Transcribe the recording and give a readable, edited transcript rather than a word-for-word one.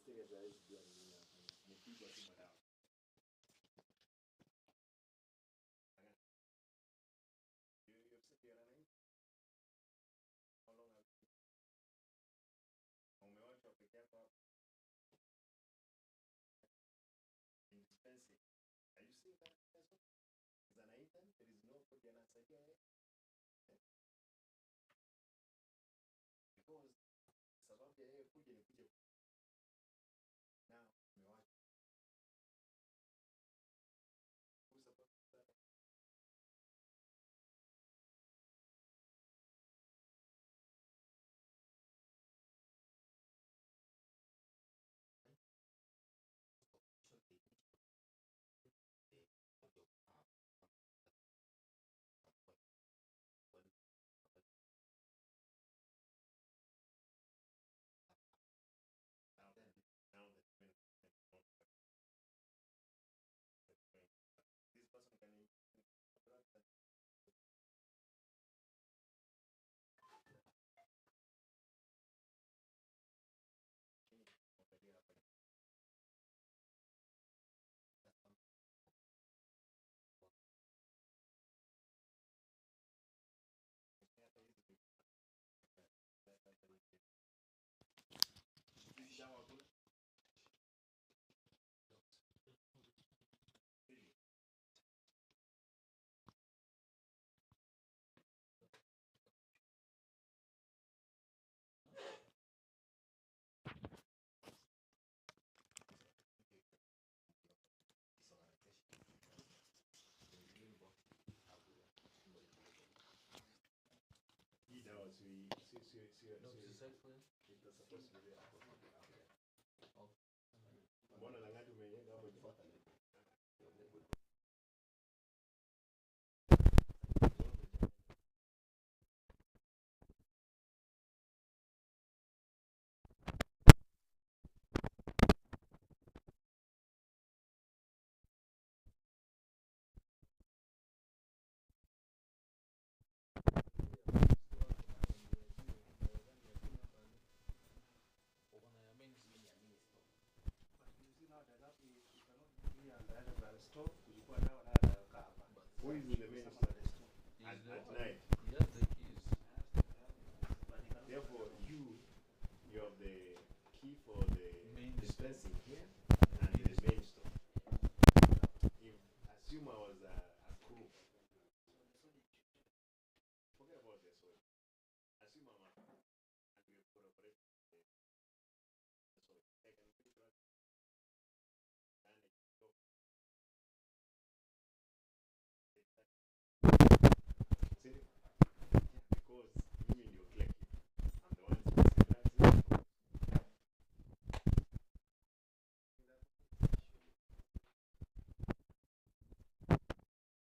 Are you seeing that? Is an item, there is no Korean answer here. Because sababu ya yeye kuja ni kuja now umewacha now that this person can mbona langati umeyenga hapo ifuata nini? Who is in the main store? At night. He has the keys. Therefore, you have the key for the Main dispensing here and the main store. If assume I was a crew, forget about this one. Assume I'm a and we could operate.